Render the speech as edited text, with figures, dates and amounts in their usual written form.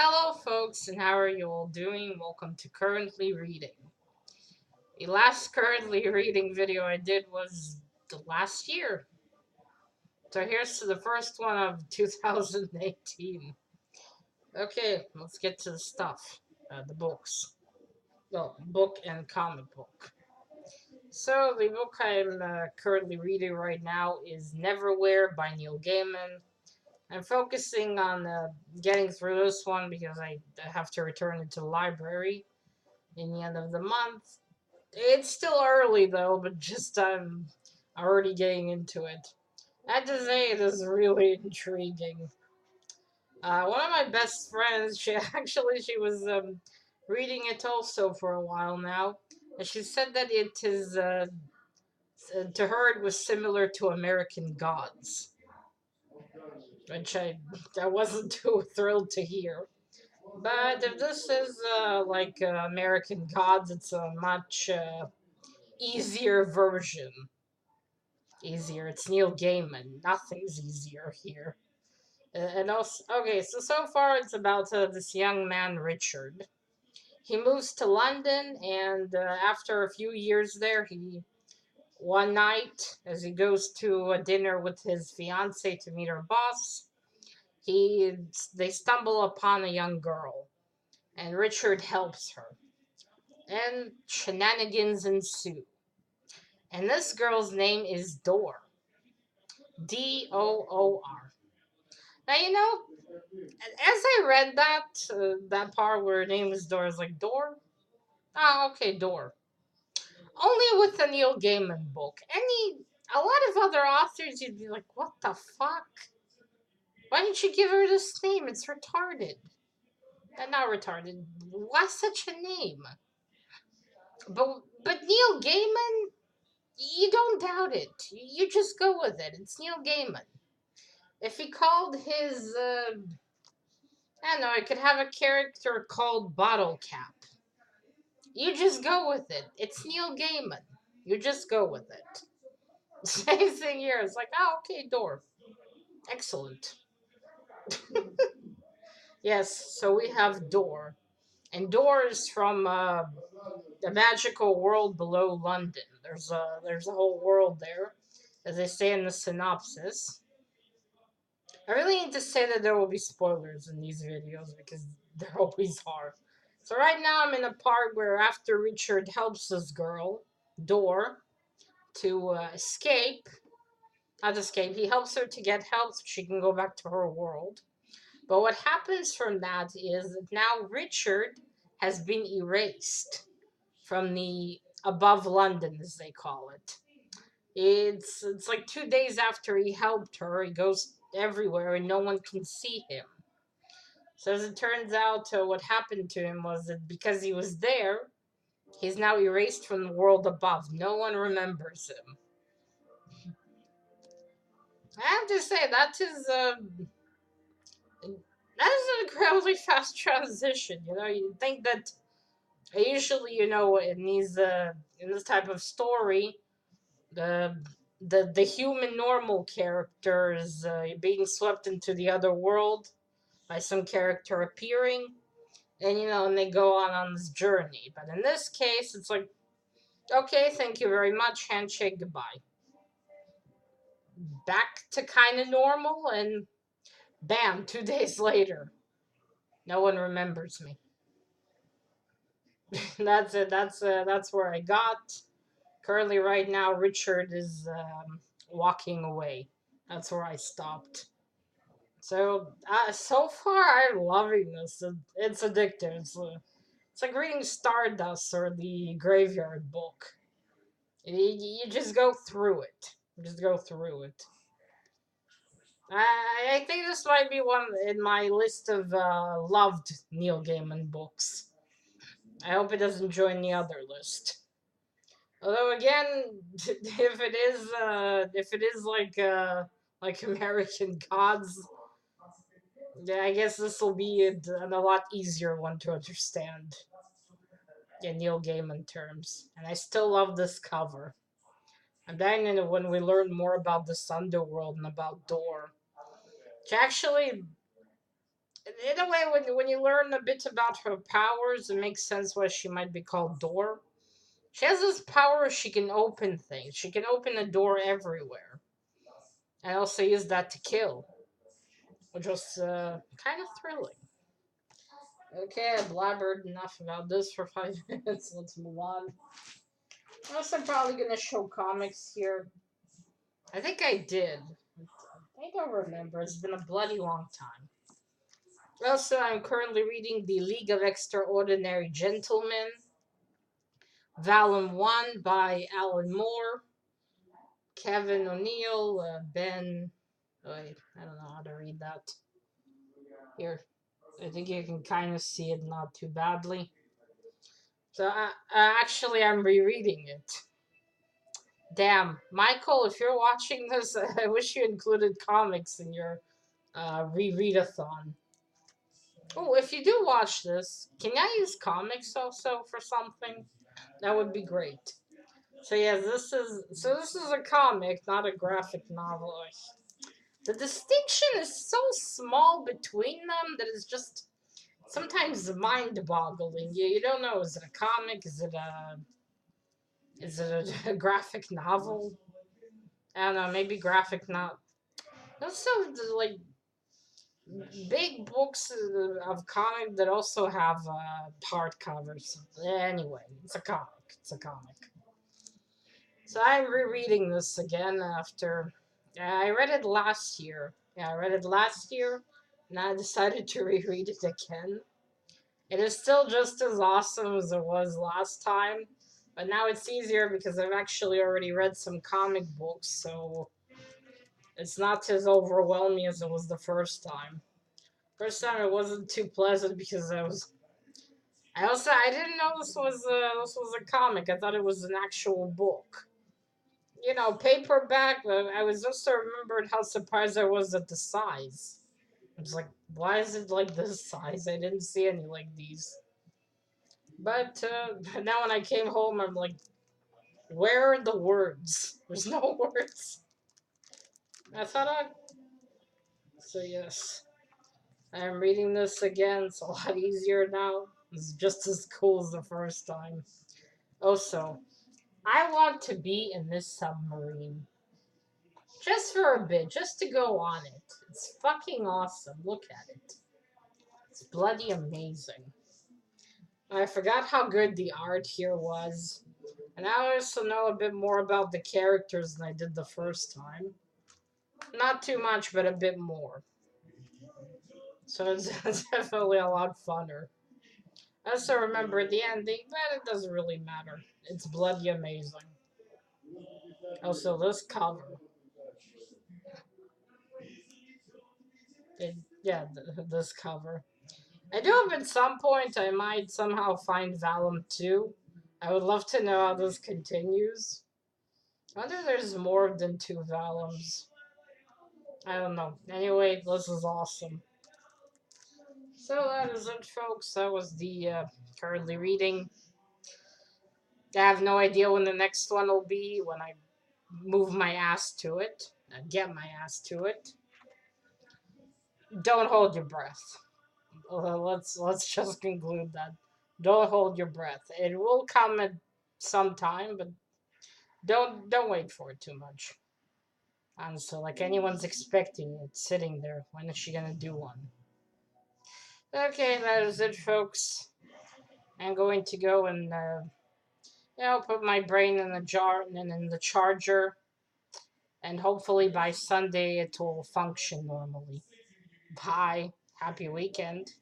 Hello, folks, and how are you all doing? Welcome to Currently Reading. The last Currently Reading video I did was the last year. So here's to the first one of 2018. Okay, let's get to the stuff. The books. Well, book and comic book. So the book I'm currently reading right now is Neverwhere by Neil Gaiman. I'm focusing on getting through this one because I have to return it to the library in the end of the month. It's still early though, but just I'm already getting into it. I have to say it is really intriguing. One of my best friends, she was reading it also for a while now, and she said that it is to her it was similar to American Gods, which I wasn't too thrilled to hear. But if this is like American Gods, it's a much easier version. Easier. It's Neil Gaiman. Nothing's easier here. And also, okay, so far it's about this young man, Richard. He moves to London, and after a few years there, one night, as he goes to a dinner with his fiancee to meet her boss, he they stumble upon a young girl, and Richard helps her, and shenanigans ensue. And this girl's name is Dor. Door. Now as I read that part where her name is Dor, I was like, Dor? Oh, okay, Dor. Only with the Neil Gaiman book. A lot of other authors, you'd be like, what the fuck? Why didn't you give her this name? It's retarded. Not retarded. Why such a name? But Neil Gaiman, you don't doubt it. You just go with it. It's Neil Gaiman. If he called his, I don't know, it could have a character called Bottle Cap. You just go with it. It's Neil Gaiman. You just go with it. Same thing here. It's like, oh, okay, Door. Excellent. Yes, so we have Door. And Door is from the magical world below London. There's a whole world there, as they say in the synopsis. I really need to say that there will be spoilers in these videos because there always are. So right now I'm in a part where after Richard helps this girl, Door, to escape, not escape, he helps her to get help so she can go back to her world. But what happens from that is that now Richard has been erased from the above London, as they call it. It's like 2 days after he helped her, he goes everywhere and no one can see him. So as it turns out, what happened to him was that because he was there, he's now erased from the world above. No one remembers him. I have to say that is an incredibly fast transition. You think that usually, in this type of story, the the human normal character is being swept into the other world by some character appearing, and they go on this journey. But in this case, it's like, okay, thank you very much, handshake, goodbye. Back to kind of normal, and bam, 2 days later, no one remembers me. That's it. That's where I got. Currently, right now, Richard is walking away. That's where I stopped. So far, I'm loving this. It's addictive. It's like reading Stardust or the Graveyard Book. You just go through it. You just go through it. I think this might be one in my list of loved Neil Gaiman books. I hope it doesn't join the other list. Although again, if it is like American Gods, yeah, I guess this will be a lot easier one to understand in Neil Gaiman terms. And I still love this cover. And then when we learn more about this underworld and about Door, which actually In a way, when you learn a bit about her powers, it makes sense why she might be called Door. She has this power, she can open things. She can open a door everywhere. And also use that to kill, which was kind of thrilling. Okay, I blabbered enough about this for 5 minutes. Let's move on. Also, I'm probably gonna show comics here. I think I did. I don't remember. It's been a bloody long time. Also, I'm currently reading The League of Extraordinary Gentlemen, Volume 1 by Alan Moore, Kevin O'Neill, Ben. Wait, I don't know how to read that. Here, I think you can kind of see it not too badly. So, actually, I'm rereading it. Damn, Michael, if you're watching this, I wish you included comics in your rereadathon. Oh, if you do watch this, can I use comics also for something? That would be great. So yeah, this is a comic, not a graphic novel. The distinction is so small between them that it's just sometimes mind-boggling. You don't know, is it a comic? Is it a graphic novel? I don't know, maybe graphic novel. Also, like big books of comic that also have hardcovers. Anyway, it's a comic. It's a comic. So I'm rereading this again after I read it last year. Yeah, I read it last year, and I decided to reread it again. It is still just as awesome as it was last time, but now it's easier because I've actually already read some comic books, so it's not as overwhelming as it was the first time. First time it wasn't too pleasant because I didn't know this was a comic. I thought it was an actual book. You know, paperback. But I was also remembered how surprised I was at the size. I was like, why is it like this size? I didn't see any like these. But now when I came home, I'm like, where are the words? There's no words. I thought I. So yes, I'm reading this again. It's a lot easier now. It's just as cool as the first time. Also, I want to be in this submarine. Just for a bit, just to go on it. It's fucking awesome. Look at it. It's bloody amazing. I forgot how good the art here was. And I also know a bit more about the characters than I did the first time. Not too much, but a bit more. So it's definitely a lot funner. I also remember the ending, but it doesn't really matter. It's bloody amazing. Also, this cover. Yeah, this cover. I do hope at some point I might somehow find Valum 2. I would love to know how this continues. I wonder if there's more than two Valums. I don't know. Anyway, this is awesome. So that is it, folks. That was the currently reading. I have no idea when the next one will be, when I move my ass to it. Get my ass to it. Don't hold your breath. Let's just conclude that. Don't hold your breath. It will come at some time, but don't wait for it too much. And so, like anyone's expecting it, sitting there. When is she gonna do one? Okay, that is it, folks. I'm going to go and put my brain in the jar and in the charger, and hopefully by Sunday it will function normally. Bye. Happy weekend.